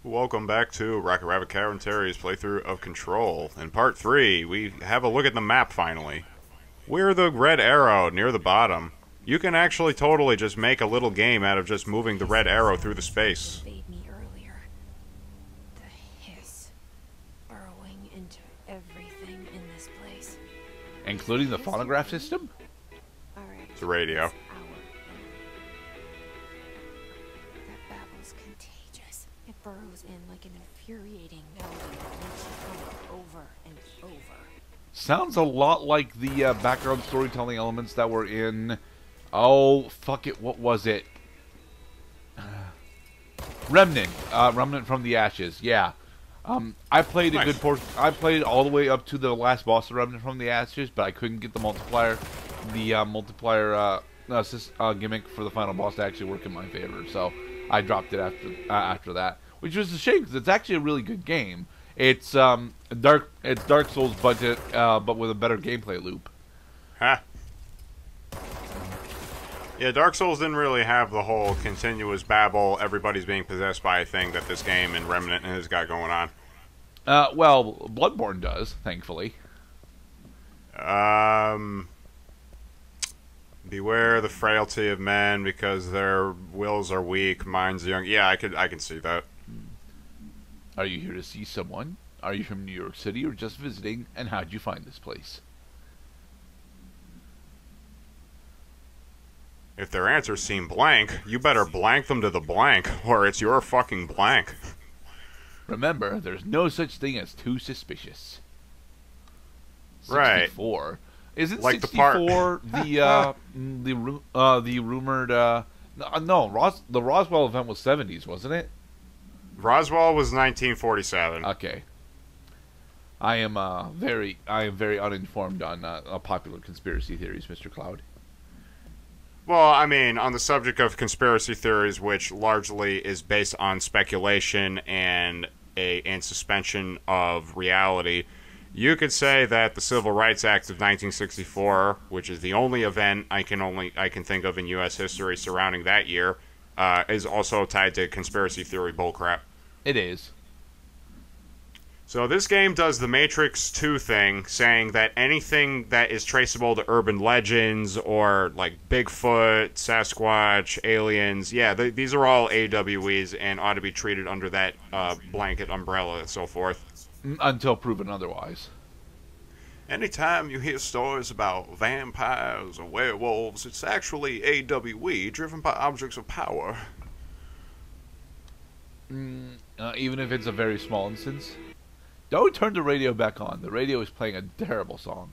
Welcome back to Rocket Rabbit Commentaries playthrough of Control. In part 3, we have a look at the map finally. We're the red arrow near the bottom. You can actually totally just make a little game out of just moving the red arrow through the space. Me earlier. The hiss burrowing into everything in this place. Including the phonograph system? Alright. It's a radio. That babble's contagious. It burrows in like an infuriating melody that makes you go over and over. Sounds a lot like the background storytelling elements that were in... Oh, fuck it, what was it? Remnant. Remnant from the Ashes, yeah. I played a good portion. I played all the way up to the last boss of Remnant from the Ashes, but I couldn't get the multiplier. The multiplier gimmick for the final boss to actually work in my favor, so I dropped it after that, which was a shame because it's actually a really good game. It's Dark Souls budget, but with a better gameplay loop. Huh. Yeah, Dark Souls didn't really have the whole continuous babble, everybody's being possessed by a thing that this game and Remnant has got going on. Well, Bloodborne does, thankfully. Beware the frailty of men because their wills are weak, minds young. Yeah, I can see that. Are you here to see someone? Are you from New York City or just visiting? And how'd you find this place? If their answers seem blank, you better blank them to the blank, or it's your fucking blank. Remember, there's no such thing as too suspicious. Right. 64. Isn't like 64 the rumored no, the Roswell event was 70s, wasn't it? Roswell was 1947. Okay. I am very uninformed on popular conspiracy theories, Mr. Cloud. Well, I mean, on the subject of conspiracy theories, which largely is based on speculation and suspension of reality, you could say that the Civil Rights Act of 1964, which is the only event I can think of in U.S. history surrounding that year, is also tied to conspiracy theory bullcrap. It is. So this game does the Matrix 2 thing, saying that anything that is traceable to urban legends or like Bigfoot, Sasquatch, aliens, yeah, these are all AWEs and ought to be treated under that blanket umbrella and so forth. Until proven otherwise. Anytime you hear stories about vampires or werewolves, it's actually AWE, driven by objects of power. Even if it's a very small instance? Don't turn the radio back on. The radio is playing a terrible song.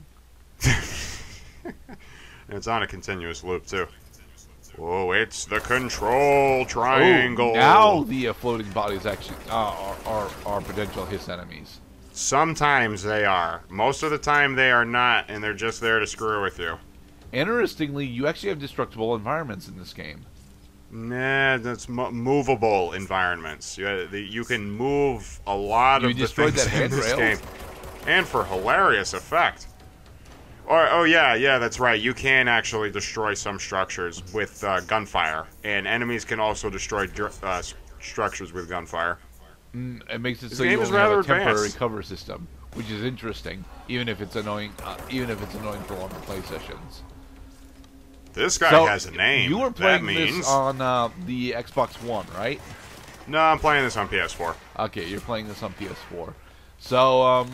It's on a continuous loop, too. Oh, it's the control triangle. Oh, now the floating bodies actually are potential hiss enemies. Sometimes they are. Most of the time they are not, and they're just there to screw with you. Interestingly, you actually have destructible environments in this game. Nah, that's movable environments. You can move a lot of the things in this game. And for hilarious effect. Oh yeah, that's right. You can actually destroy some structures with gunfire. And enemies can also destroy structures with gunfire. It makes it so you only have a temporary cover system, which is interesting, even if it's annoying for longer play sessions. This guy has a name. You were playing this on the Xbox One, right? No, I'm playing this on PS4. Okay, you're playing this on PS4. So,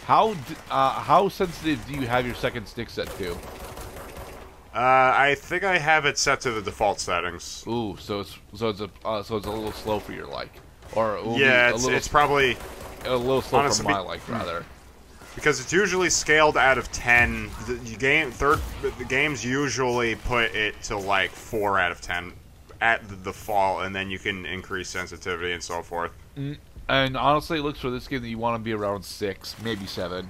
how sensitive do you have your second stick set to? I think I have it set to the default settings. Ooh, so it's a little slow for your like, or yeah, it's probably a little slow for my like rather. Because it's usually scaled out of 10. The games usually put it to like 4 out of 10 at the default, and then you can increase sensitivity and so forth. And honestly, it looks for this game that you want to be around 6, maybe 7.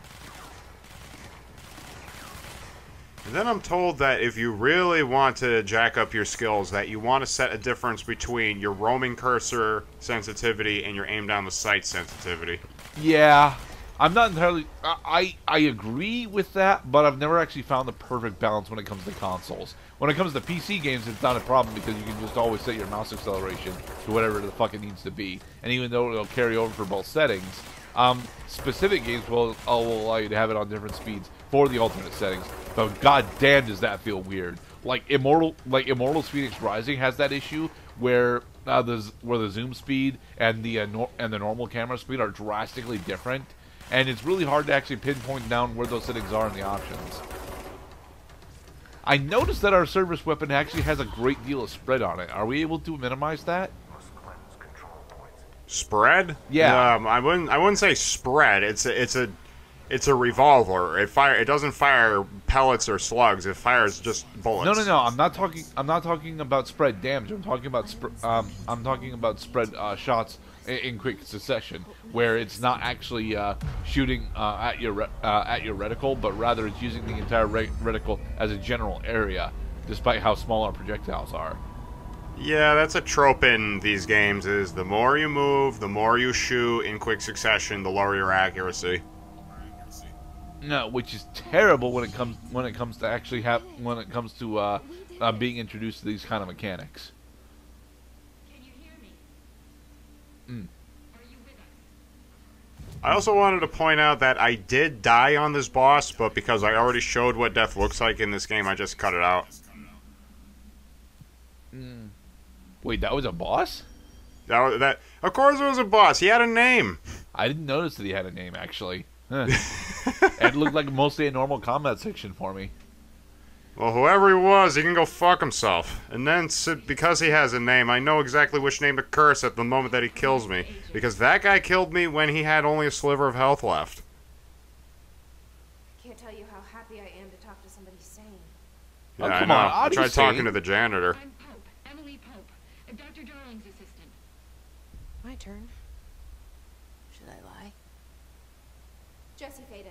And then I'm told that if you really want to jack up your skills, that you want to set a difference between your roaming cursor sensitivity and your aim down the sight sensitivity. Yeah. I'm not entirely. I agree with that, but I've never actually found the perfect balance when it comes to consoles. When it comes to PC games, it's not a problem because you can just always set your mouse acceleration to whatever the fuck it needs to be, and even though it'll carry over for both settings, specific games will allow you to have it on different speeds for the alternate settings. But goddamn, does that feel weird? Like Immortals Phoenix Rising has that issue where the zoom speed and the normal camera speed are drastically different. And it's really hard to actually pinpoint down where those settings are in the options. I noticed that our service weapon actually has a great deal of spread on it. Are we able to minimize that? Spread? Yeah. I wouldn't say spread. It's a revolver. It doesn't fire pellets or slugs. It fires just bullets. No. I'm not talking about spread damage. I'm talking about spread shots in quick succession, where it's not actually shooting at your reticle, but rather it's using the entire reticle as a general area, despite how small our projectiles are. Yeah, that's a trope in these games. Is the more you move, the more you shoot in quick succession, the lower your accuracy. No, which is terrible when it comes to being introduced to these kind of mechanics. I also wanted to point out that I did die on this boss, but because I already showed what death looks like in this game, I just cut it out. Wait, that was a boss? That of course it was a boss. He had a name. I didn't notice that he had a name, actually. Huh. It looked like mostly a normal combat section for me. Well, whoever he was, he can go fuck himself. And then, because he has a name, I know exactly which name to curse at the moment that he kills me. Because that guy killed me when he had only a sliver of health left. I can't tell you how happy I am to talk to somebody sane. Yeah, Oh, I come know. on, I tried talking to the janitor. I'm Pope, Emily Pope, Dr. Darling's assistant. My turn. Should I lie? Jesse Faden.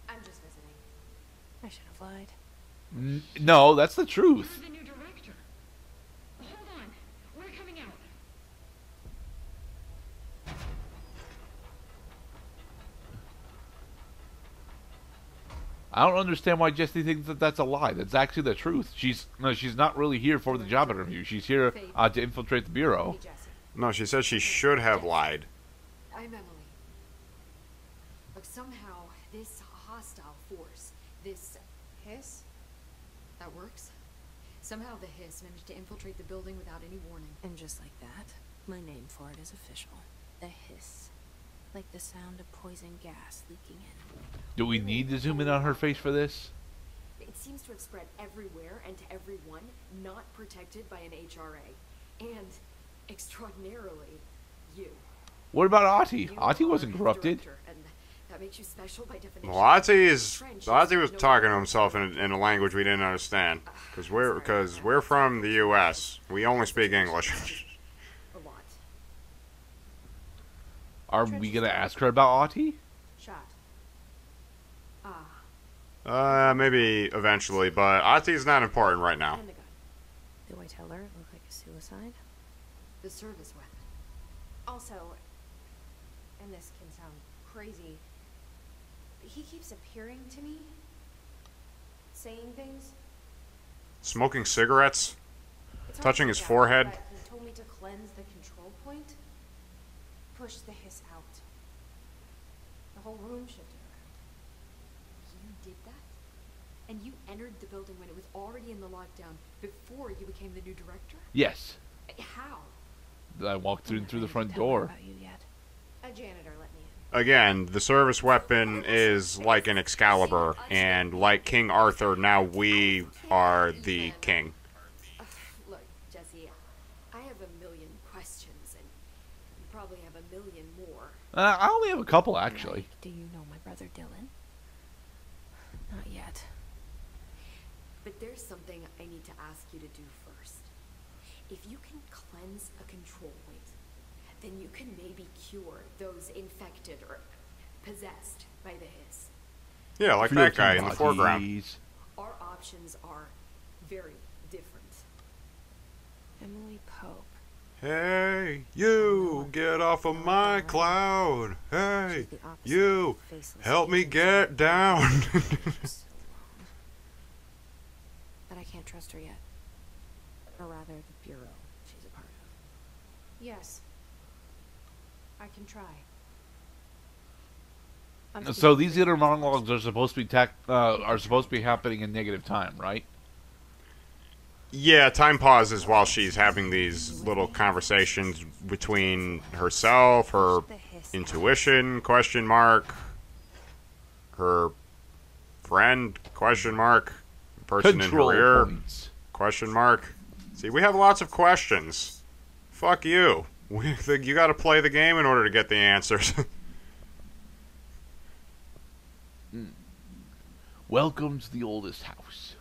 I'm just visiting. I should have lied. No, that's the truth. You're the new director. Hold on, we're coming out. I don't understand why Jesse thinks that that's a lie. That's actually the truth. She's not really here for the job interview. She's here to infiltrate the bureau. Hey, Jesse. No, she said she should have lied. I'm Emily. Look, somehow this hostile force, this hiss, that works. Somehow the hiss managed to infiltrate the building without any warning. And just like that, my name for it is official. The hiss. Like the sound of poison gas leaking in. Do we need to zoom in on her face for this? It seems to have spread everywhere and to everyone not protected by an HRA. And, extraordinarily, you. What about Ati? You Ati wasn't are corrupted. director, and that makes you special by definition. Well, Ati was talking to himself in a language we didn't understand. Because we're from the U.S. We only speak English. A lot. Are we gonna ask her about Ati? Shot. Maybe eventually, but Ati's not important right now. And the gun. Do I tell her it looked like a suicide? The service weapon. Also, and this can sound crazy, but he keeps appearing to me, saying things. Smoking cigarettes? It's hard Touching to his gather, forehead? but he told me to cleanse the control point, push the hiss out. The whole room shifted around. You did that? And you entered the building when it was already in the lockdown before you became the new director? Yes. How? I walked through the front Tell her door. about you yet. A janitor let me in. Again, the service weapon is like an Excalibur, and like King Arthur, now we are the king. Look, Jesse, I have a million questions, and you probably have a million more. I only have a couple, actually. Do you know my brother Dylan? Not yet. But there's something I need to ask you to do first. If you can cleanse a control point, then you can maybe cure those infected or possessed by the hiss. Yeah, like that guy in the foreground. Our options are very different. Emily Pope. Hey, you, get off of my cloud. Hey, you, help me get down. But I can't trust her yet. Or rather, the bureau she's a part of. Yes. I can try. So these inner monologues are supposed to be happening in negative time, right? Yeah, time pauses while she's having these little conversations between herself, her intuition, question mark, her friend, question mark, person Control in her ear, points. question mark. See, we have lots of questions. Fuck you. We think you gotta play the game in order to get the answers. Welcome to the oldest house.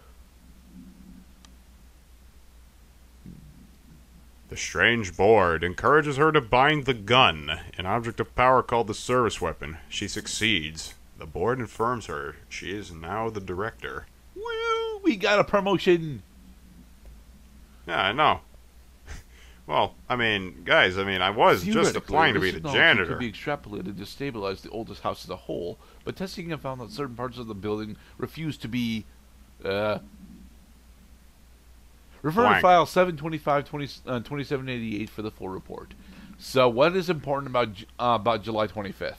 The strange board encourages her to bind the gun, an object of power called the service weapon. She succeeds. The board informs her she is now the director. Woo! We got a promotion. Yeah, I know. Well, I mean, guys, I was just applying to be the janitor. Could be extrapolated to stabilize the oldest house as a whole, but testing have found that certain parts of the building refuse to be, Refer Blank. to file 725-2788 for the full report. So, what is important about July 25th?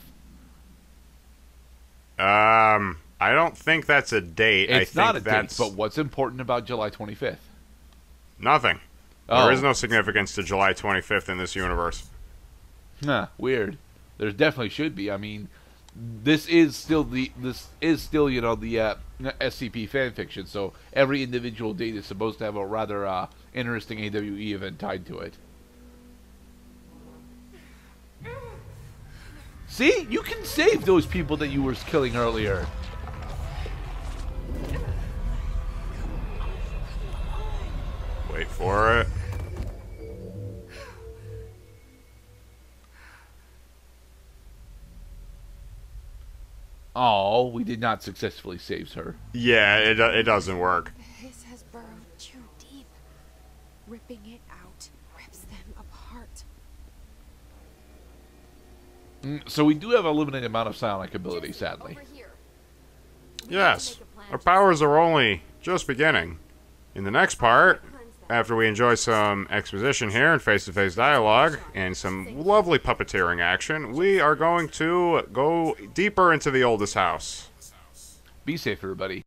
I don't think that's a date. It's I not think a that's date, but what's important about July 25th? nothing. Oh. There is no significance to July 25th in this universe. Huh, weird. There definitely should be. I mean, this is still the SCP fanfiction, so every individual date is supposed to have a rather interesting AWE event tied to it. See? You can save those people that you were killing earlier. Wait for it. Oh, we did not successfully save her. Yeah, it doesn't work. The hiss has burrowed too deep. Ripping it out rips them apart. So we do have a limited amount of psionic ability, sadly. Over here. Yes, our powers are only just beginning. In the next part, after we enjoy some exposition here and face-to-face dialogue and some lovely puppeteering action, we are going to go deeper into the oldest house. Be safe, everybody.